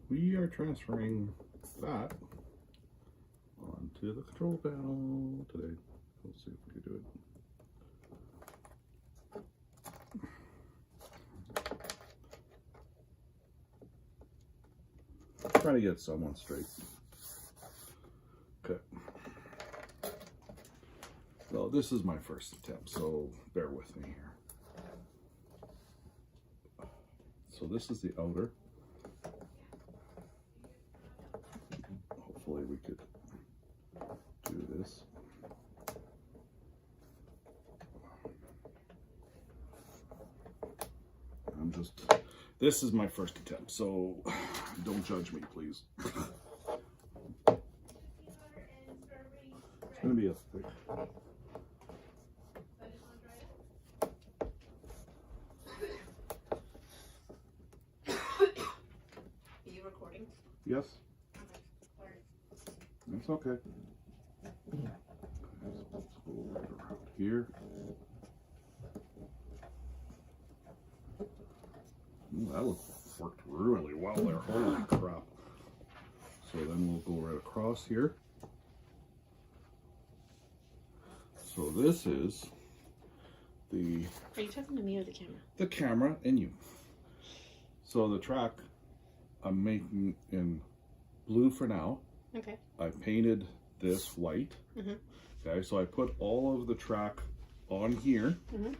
we are transferring that onto the control panel today. Let's see if we can do it. Trying to get someone straight. Okay. So this is my first attempt, so bear with me here. So this is the outer. Hopefully we could do this. This is my first attempt, so don't judge me, please. It's gonna be a thick. Are you recording? Yes. Okay. It's okay. Let's go right around here. Ooh, that worked really well there. Holy crap. So then we'll go right across here. So this is the... Are you talking to me or the camera? The camera and you. So the track I'm making in blue for now. Okay. I painted this white. Mm-hmm. Okay, so I put all of the track on here, mm-hmm.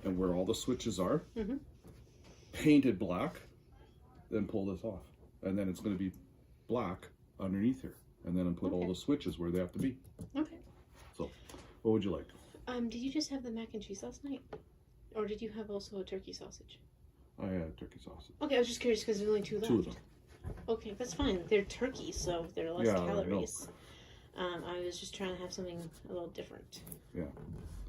and where all the switches are, mm-hmm. painted black, then pull this off. And then it's going to be black underneath here. And then I put all the switches where they have to be. Okay. So, what would you like? Did you just have the mac and cheese last night? Or did you have also a turkey sausage? I had turkey sausage. Okay, I was just curious because there's only two left. Two of them. Okay, that's fine. They're turkey, so they're less Yeah, calories. I was just trying to have something a little different. Yeah.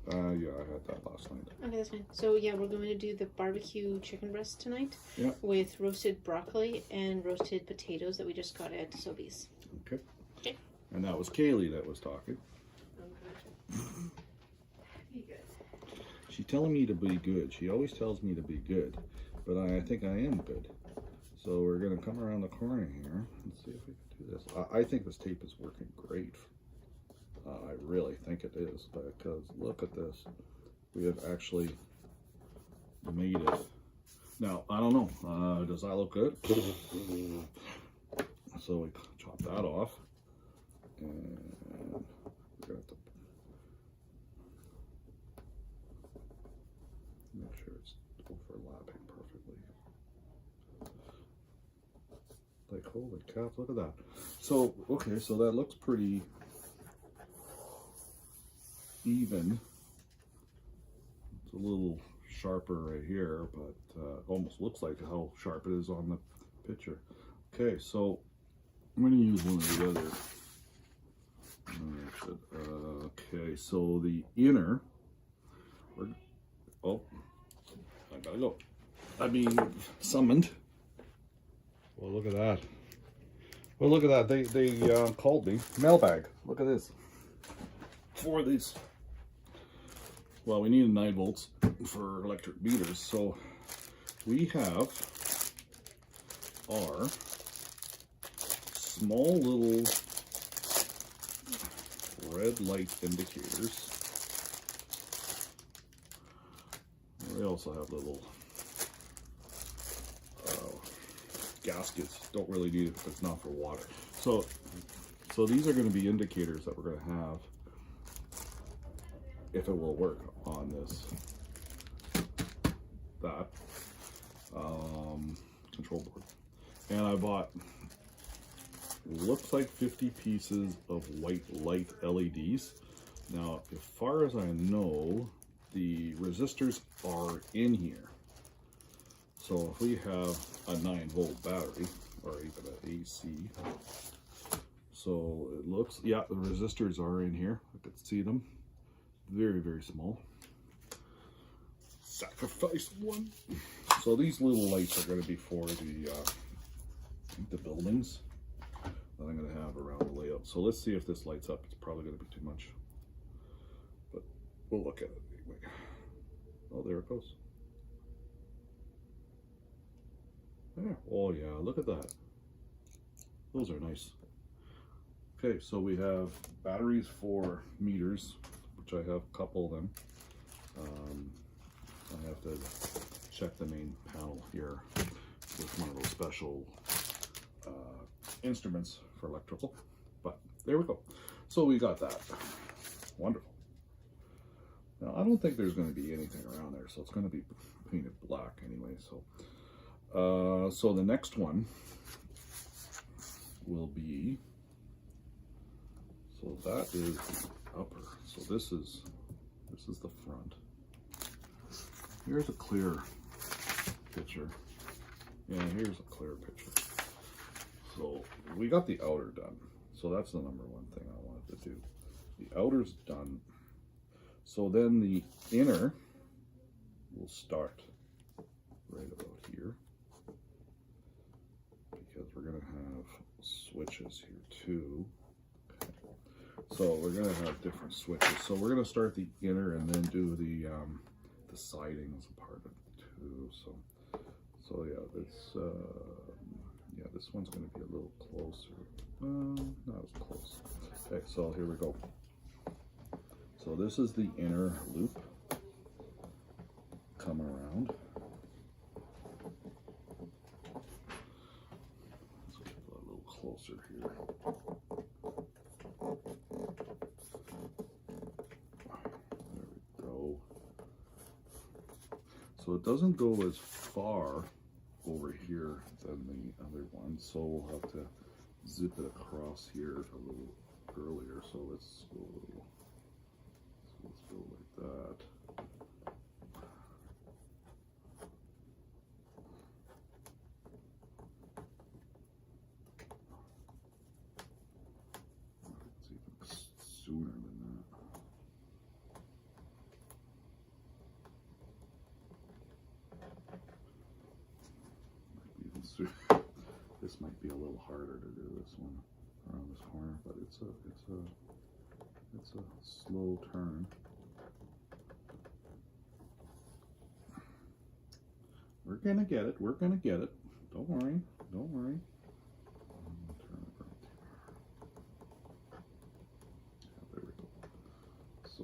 Yeah, I had that last night. Okay, that's fine. So yeah, we're going to do the barbecue chicken breast tonight. Yeah. With roasted broccoli and roasted potatoes that we just got at Sobeys. Okay. Okay. And that was Kaylee that was talking. Be good. She's telling me to be good. She always tells me to be good, but I think I am good. So we're gonna come around the corner here and see if we can do this. I think this tape is working great. I really think it is, because look at this. We have actually made it. Now, I don't know, does that look good? So we chop that off, and we're gonna have to make sure it's overlapping perfectly. Like, holy cow, look at that. So, okay, so that looks pretty even. It's a little sharper right here, but almost looks like how sharp it is on the picture. Okay, so I'm going to use one of the other. Okay, so the inner. Oh, I gotta go. I mean, summoned. Well, look at that. Well, look at that. They called me. Mailbag. Look at this. 4 of these. Well, we needed 9 volts for electric meters, so we have our small little red light indicators. We also have little gaskets. Don't really need it if it's not for water. So these are going to be indicators that we're going to have if it will work on this control board. And I bought, looks like 50 pieces of white light LEDs. Now, as far as I know, the resistors are in here. So if we have a 9-volt battery, or even an AC, so it looks, yeah, the resistors are in here. I could see them. Very, very small. Sacrifice one. So these little lights are going to be for the buildings that I'm going to have around the layout. So let's see if this lights up. It's probably going to be too much, but we'll look at it anyway. Oh, there it goes. There. Oh yeah, look at that. Those are nice. Okay, so we have batteries for meters, which I have a couple of them. I have to check the main panel here with one of those special instruments for electrical, but there we go. So we got that. Wonderful. Now I don't think there's going to be anything around there, so it's going to be painted black anyway. So the next one will be, so that is the upper. So this is the front. Here's a clear picture. Yeah, here's a clear picture. So we got the outer done. So that's the number one thing I wanted to do. The outer's done. So then the inner will start right about here, because we're going to have switches here too. Okay. So we're going to have different switches. So we're going to start the inner and then do the siding as a part of it too. So yeah, this one's going to be a little closer. Not as close. Okay, so here we go. So this is the inner loop coming around. Let's get a little closer here. There we go. So it doesn't go as far over here than the other one, so we'll have to zip it across here a little earlier. So let's go like that. It's even sooner than that. Even sooner. This might be a little harder to do, this one around this corner, but it's a slow turn. We're gonna get it. We're gonna get it. Don't worry. Don't worry. Turn it right there. Yeah, there we go. So,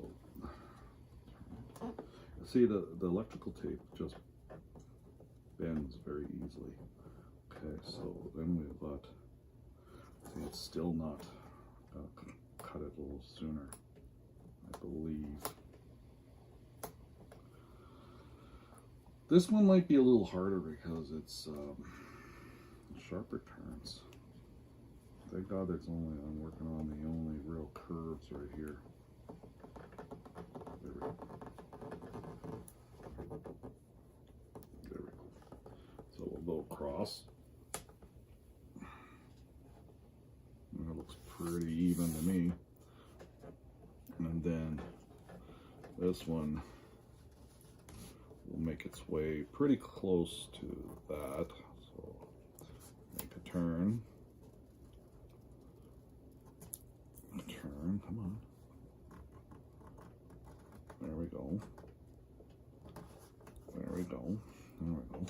see, the electrical tape just bends very easily. Okay, so then we've got, see, it's still not cut it a little sooner, I believe. This one might be a little harder because it's sharper turns. Thank God I'm working on the only real curves right here. There we go. There we go. So we'll go across. That looks pretty even to me. And then this one will make its way pretty close to that. So make a turn. Turn, come on. There we go. There we go. There we go.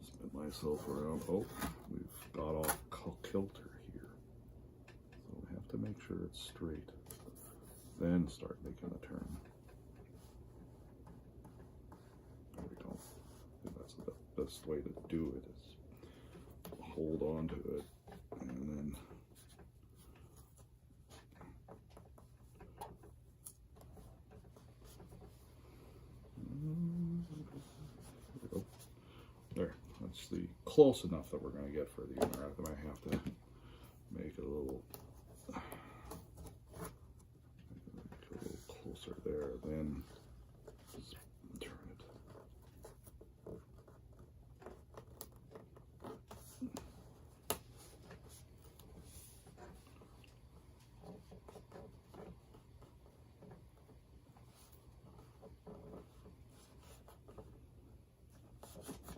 Spin myself around. Oh, we've got off kilter here. So we have to make sure it's straight. Then start making a turn. There we go. And that's the best way to do it, is hold on to it and then there we go. There. That's the close enough that we're going to get for the inner. I might have to make it a little closer there, then just turn it.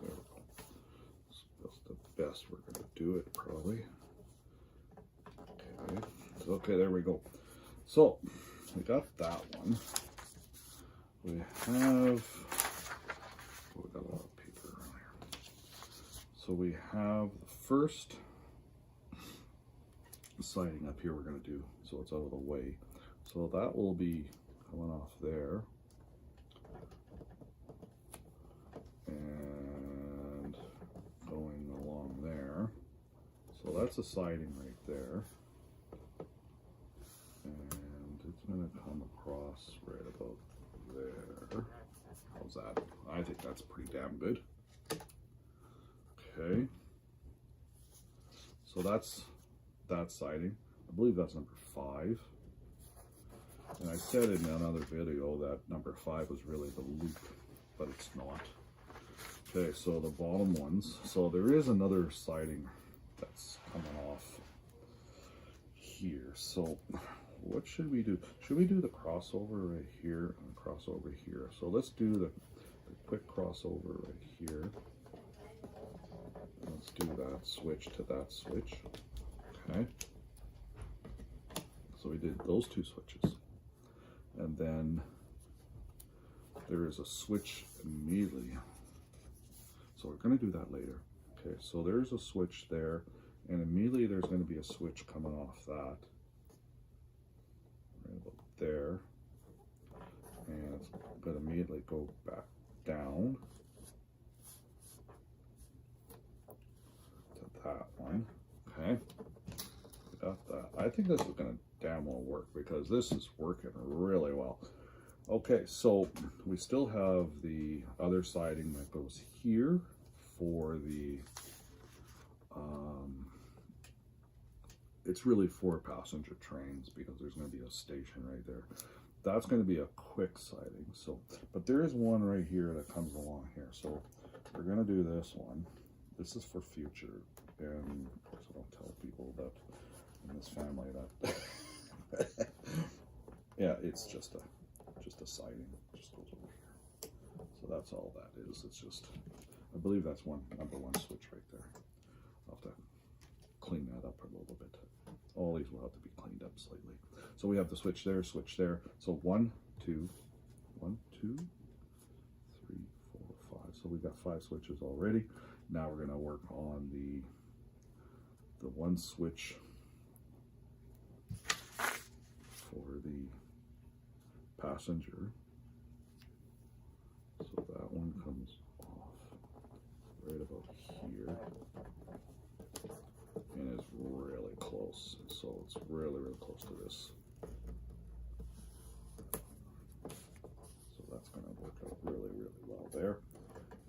There we go. That's the best we're going to do it, probably. Okay. Okay, there we go. So we got that one. We have, oh, we got a lot of paper around here. So we have the first siding up here we're going to do, so it's out of the way. So that will be coming off there. And going along there. So that's a siding right there. And it's going to come across right about there. How's that? I think that's pretty damn good. Okay. So that's that siding. I believe that's number 5. And I said in another video that number 5 was really the loop, but it's not. Okay, so the bottom ones. So there is another siding that's coming off here. So what should we do? Should we do the crossover right here and crossover here? So let's do the quick crossover right here. Let's do that switch to that switch. Okay. So we did those 2 switches. And then there is a switch immediately. So we're going to do that later. Okay, so there's a switch there, and immediately there's going to be a switch coming off that. Right about there. And it's going to immediately go back down to that one. Okay, got that. I think this is going to damn well work because this is working really well. Okay, so we still have the other siding that goes here for the, it's really for passenger trains because there's going to be a station right there. That's going to be a quick siding. So, but there is one right here that comes along here. So we're going to do this one. This is for future, and of course I don't tell people that in this family that, yeah, it's just a siding. It just goes over here. So that's all that is. It's just, I believe that's number 1 switch right there. I'll have to clean that up a little bit. All these will have to be cleaned up slightly. So we have the switch there, switch there. So 1, 2, 1, 2, 3, 4, 5. So we've got 5 switches already. Now we're going to work on the 1 switch for the passenger. So that one comes off right about here and is really close. So it's really close to this. So that's going to work out really well there.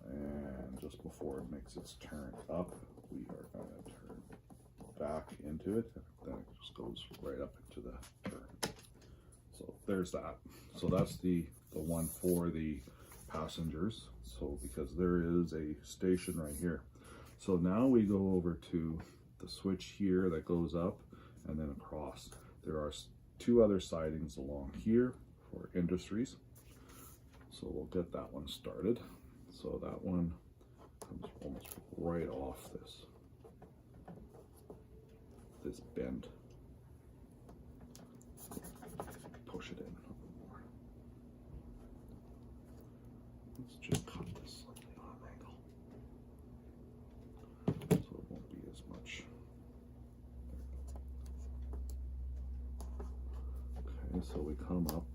And just before it makes its turn up, we are going to turn back into it. Then it just goes right up into the turn. So there's that. So that's the one for the passengers. So because there is a station right here. So now we go over to the switch here that goes up and then across. There are 2 other sidings along here for industries. So we'll get that one started. So that one comes almost right off this bend. Push it in a little more. Let's just cut this slightly on an angle, so it won't be as much. Okay, so we come up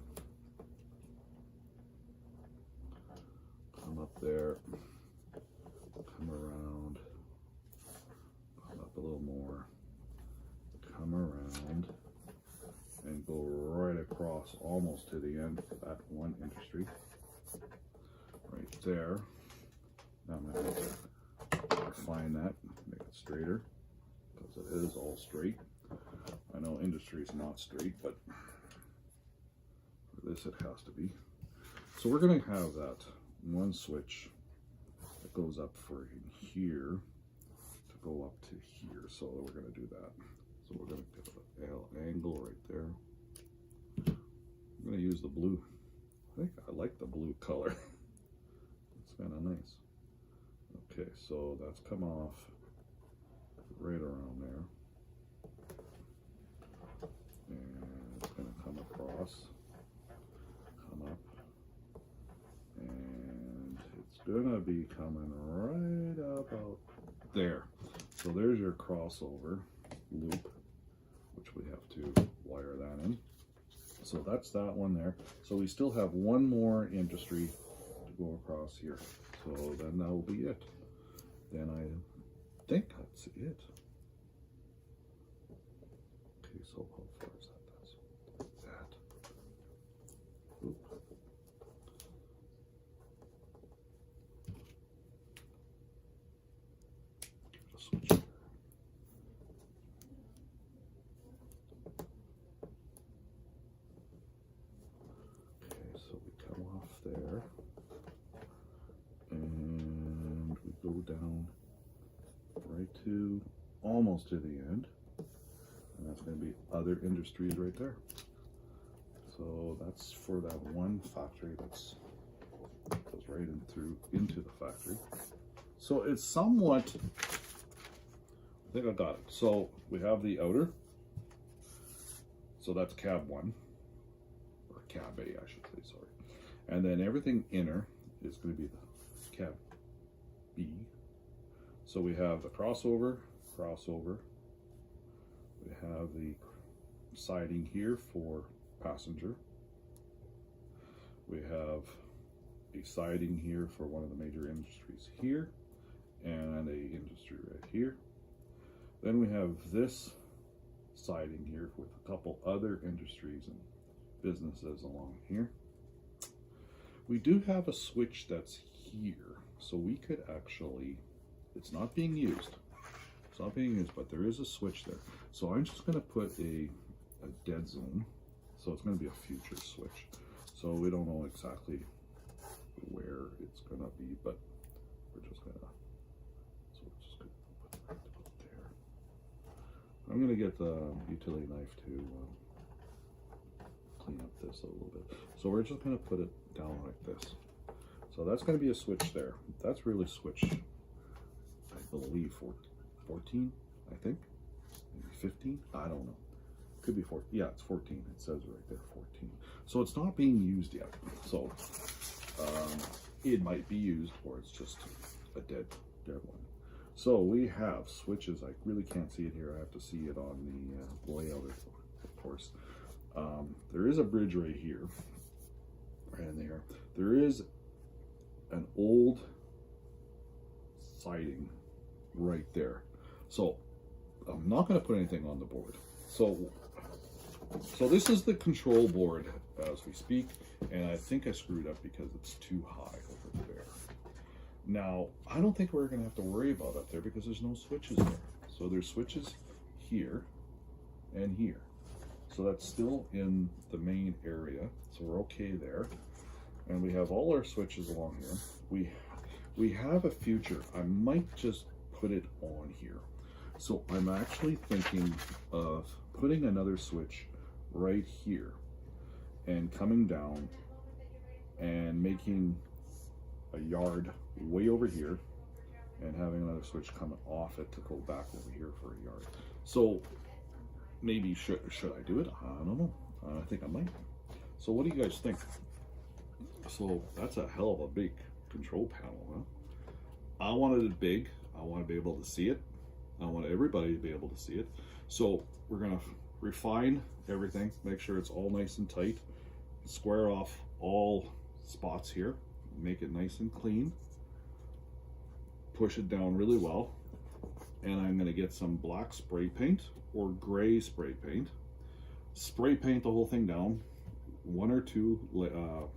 there, come around, come up a little more, come around, and go right across almost to the end of that 1 industry. Right there. Now I'm going to refine that, make it straighter, because it is all straight. I know industry is not straight, but for this it has to be. So we're going to have that 1 switch that goes up for in here to go up to here. So we're going to do that. So we're going to get an angle right there. I'm going to use the blue. I think I like the blue color. It's kind of nice. Okay, so that's come off right around there. And it's going to come across, come up, and it's going to be coming right about there. So there's your crossover loop, we have to wire that in. So that's that one there. So we still have one more industry to go across here. So then that will be it. Then I think that's it. Okay, so how far is that? That's that. Oop. Give it a switch there. Okay, so we come off there. And we go down right to almost to the end, and that's going to be other industries right there. So that's for that one factory that's goes right in through into the factory. So it's somewhat, I think I got it. So we have the outer, so that's cab 1 or cab A, I should say, sorry, and then everything inner is going to be the cab B. So we have the crossover. We have the siding here for passenger. We have a siding here for one of the major industries here, and a industry right here. Then we have this siding here with a couple other industries and businesses along here. We do have a switch that's here, so we could actually, it's not being used. It's not being used, but there is a switch there. So I'm just going to put a dead zone. So it's going to be a future switch. So we don't know exactly where it's going to be, but we're just going to, so we're just going to put it there. I'm going to get the utility knife to clean up this a little bit. So we're just going to put it down like this. So that's going to be a switch there. That's really switch, I believe, 14, I think. Maybe 15, I don't know. Could be 14, yeah, it's 14. It says right there, 14. So it's not being used yet. So it might be used, or it's just a dead one. So we have switches. I really can't see it here. I have to see it on the layout, of course. There is a bridge right here, and there. There is an old siding right there. So I'm not going to put anything on the board. So this is the control board as we speak, and I think I screwed up because it's too high over there. Now, I don't think we're going to have to worry about up there because there's no switches there. So there's switches here and here. So that's still in the main area, so we're okay there. And we have all our switches along here. We have a future. I might just put it on here. So I'm actually thinking of putting another switch right here and coming down and making a yard way over here and having another switch coming off it to go back over here for a yard. So maybe should I do it? I don't know. I think I might. So what do you guys think? So that's a hell of a big control panel, huh? I wanted it big. I want to be able to see it. I want everybody to be able to see it. So we're going to refine everything, make sure it's all nice and tight, square off all spots here, make it nice and clean, push it down really well, and I'm going to get some black spray paint or gray spray paint, spray paint the whole thing down, 1 or 2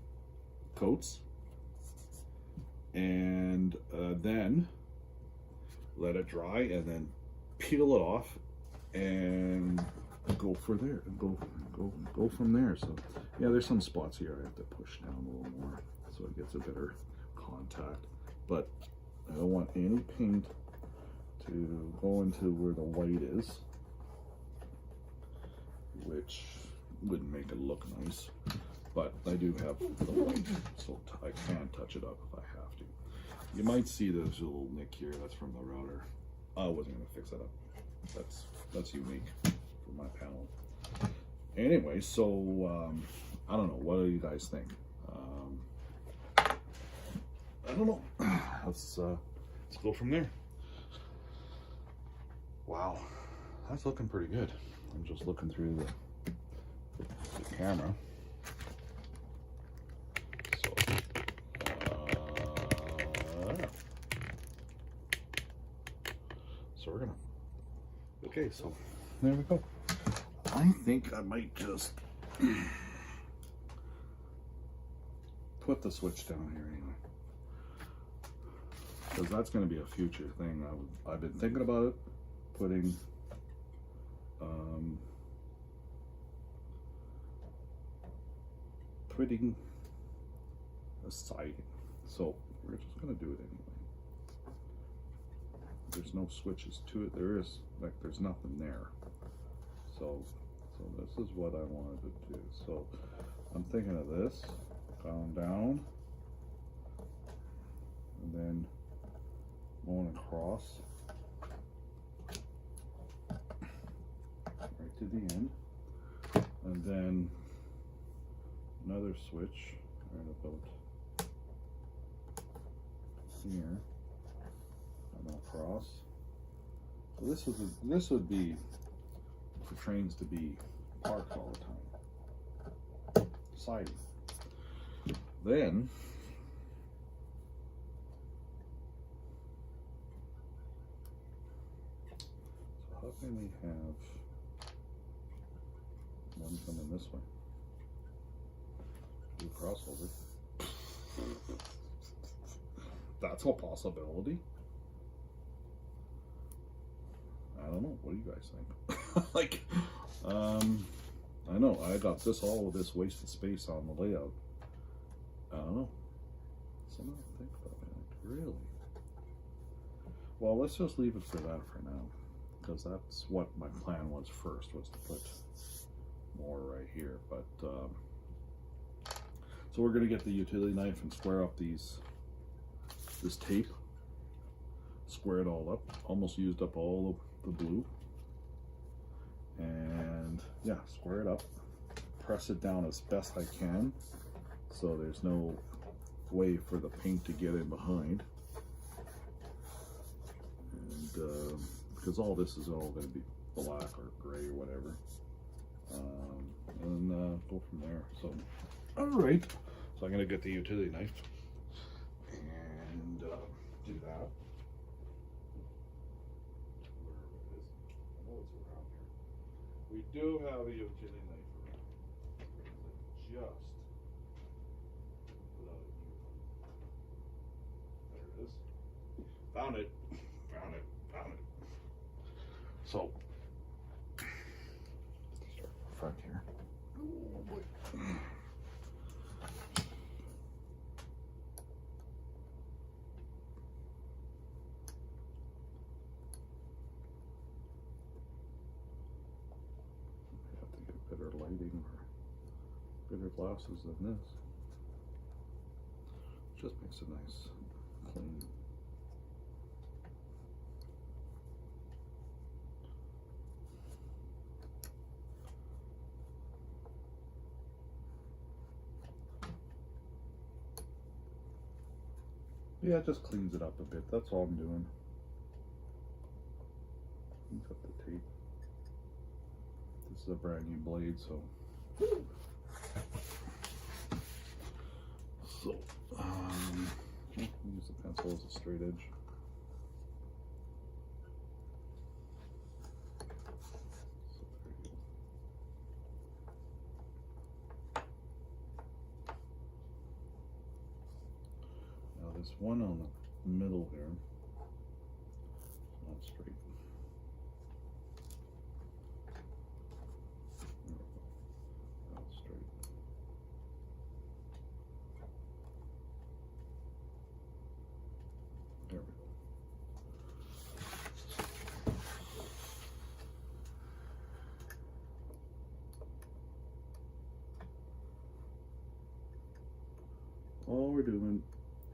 coats, and then let it dry, and then peel it off and go for there and go from there. So yeah, there's some spots here I have to push down a little more so it gets a better contact, but I don't want any paint to go into where the white is, which wouldn't make it look nice, but I do have the white, so I can touch it up if I have to. You might see there's a little nick here. That's from the router. I wasn't going to fix that up. That's unique for my panel. Anyway, so I don't know. What do you guys think? I don't know. Let's go from there. Wow, that's looking pretty good. I'm just looking through the camera. So, so we're gonna. Okay, so there we go. I think I might just put the switch down here anyway, because that's going to be a future thing. I've been thinking about it, putting a siding. So we're just going to do it anyway. There's no switches to it. There is, like, there's nothing there. So this is what I wanted to do. So I'm thinking of this, down, and then going across right to the end, and then another switch right about here, and across. So this would be for trains to be parked all the time. Siding. Then so how can we have one coming this way? Do a crossover. That's a possibility. I don't know. What do you guys think? Like, I know I got all of this wasted space on the layout. I don't know. Something to think about. Like, really? Well, let's just leave it for that for now, because that's what my plan was first, was to put more right here. But so we're gonna get the utility knife and square up this tape. Square it all up. Almost used up all of the blue. And yeah, square it up. Press it down as best I can, so there's no way for the paint to get in behind. And because all this is all going to be black or gray or whatever. And go from there. So, all right. So I'm going to get the utility knife and do that. We do have a utility knife around. Just without it. There it is. Found it. Found it. Found it. So start front here. Oh boy. Better lighting or better glasses than this. Just makes a nice clean. Yeah, it just cleans it up a bit. That's all I'm doing. Cleans up the tape. This is a brand new blade, so use the pencil as a straight edge. So there you go. Now this one on the middle here, it's not straight. There we go. All we're doing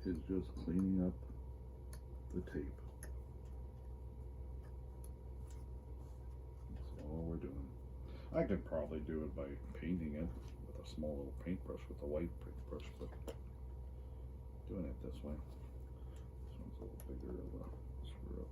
is just cleaning up the tape. That's all we're doing. I could probably do it by painting it with a small little paintbrush, with a white paintbrush, but doing it this way. This one's a little bigger of a screw up.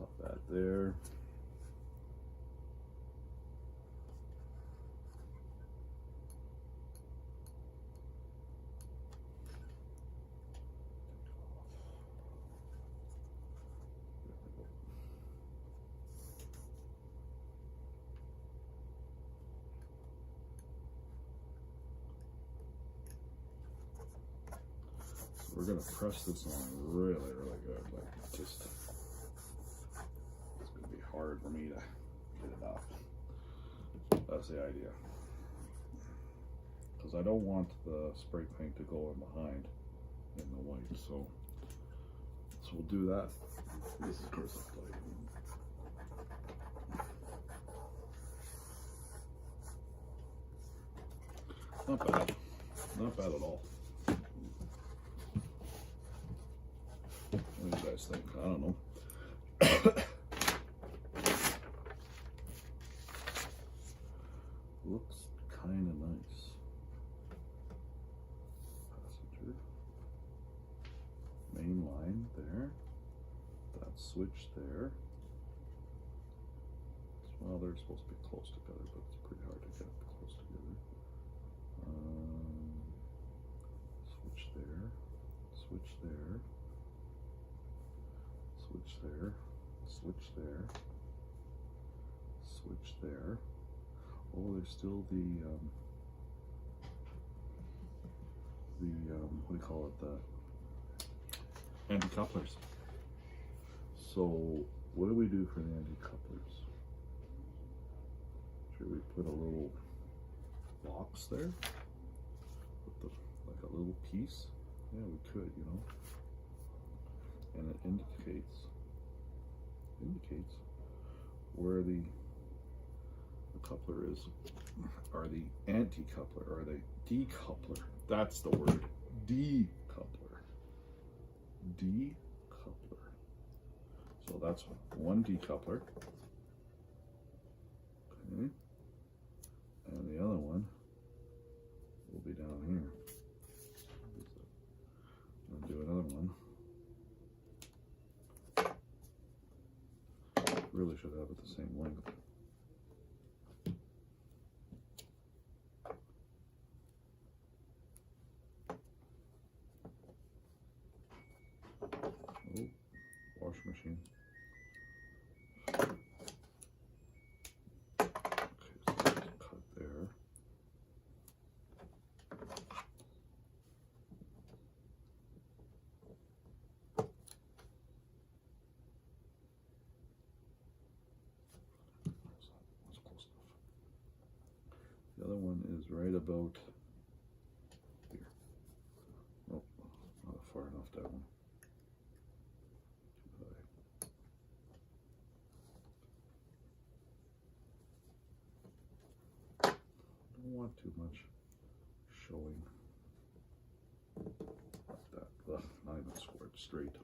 not bad there. We're gonna press this on really, really good. Like, just, it's gonna be hard for me to get it up. That's the idea. Because I don't want the spray paint to go in behind in the white. So we'll do that. This is Chris's plate. Not bad. Not bad at all. What do you guys think? I don't know. Looks kind of nice. Passenger. Main line there. That switch there. Well, they're supposed to be close together, but it's pretty hard to get close together. Switch there. Switch there. Switch there, switch there, switch there. Oh, there's still the what do you call it, the anti-couplers. So what do we do for the anti-couplers? Should we put a little box there? Put like a little piece? Yeah, we could, you know. And it indicates where the coupler is, or the anti-coupler, or the decoupler. That's the word. Decoupler. Decoupler. So that's one decoupler. Okay. And the other one will be down here. I'll do another one. Really should have it the same length. Oh, wash machine. Okay, so cut there. The other one is right about here. Nope, not far enough that one. Too high. Don't want too much showing like that. Ugh, not even squared straight.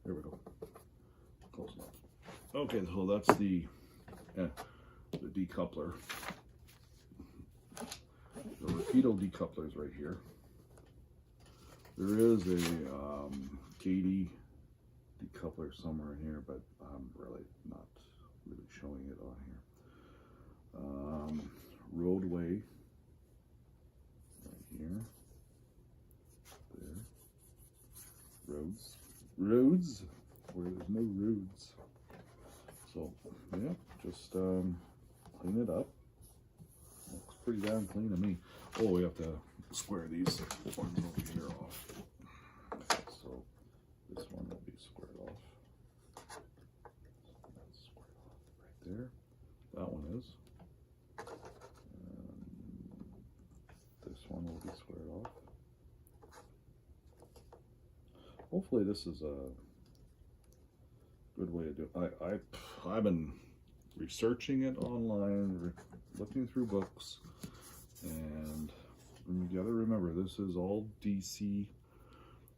There we go. Close enough. Okay, so that's the decoupler. The Rapido decoupler is right here. There is a Kadee decoupler somewhere in here, but I'm really not really showing it on here. Roadway right here. There. Roads where there's no roads. So yeah, just clean it up. Looks pretty damn clean to me. Oh, we have to square these ones over here off. So this one will be squared off. That's squared off right there. That one is. This one will be squared off. Hopefully this is a good way to do it. I've been researching it online, looking through books, and you gotta remember this is all DC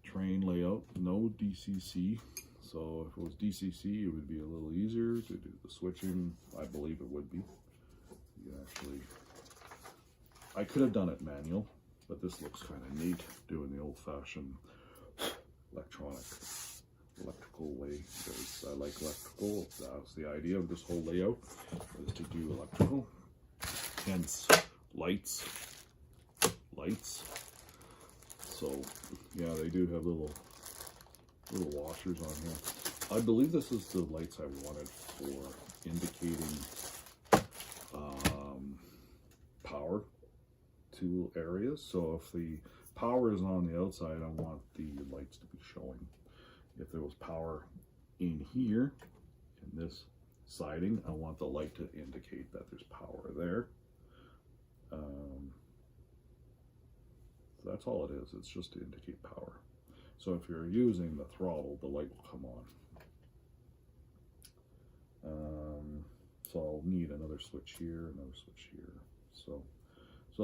train layout, no DCC. So if it was DCC, it would be a little easier to do the switching. I believe it would be. You actually, I could have done it manual, But this looks kind of neat, doing the old-fashioned electrical way, because I like electrical. That's the idea of this whole layout, is to do electrical, hence lights. So yeah, they do have little washers on here. I believe this is the lights I wanted for indicating power to areas. So if the power is on the outside, I want the lights to be showing. If there was power in here, in this siding, I want the light to indicate that there's power there. That's all it is. It's just to indicate power. So if you're using the throttle, the light will come on. So I'll need another switch here, another switch here. So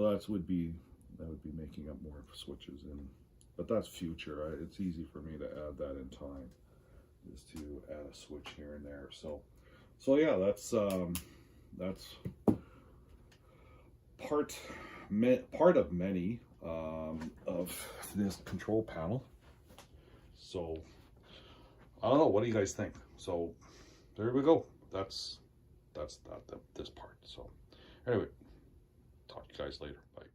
that would be making up more switches in, but that's future. It's easy for me to add that in time, is to add a switch here and there. So yeah, that's part of many of this control panel. So I don't know, what do you guys think? So there we go. That's this part. So anyway, talk to you guys later. Bye.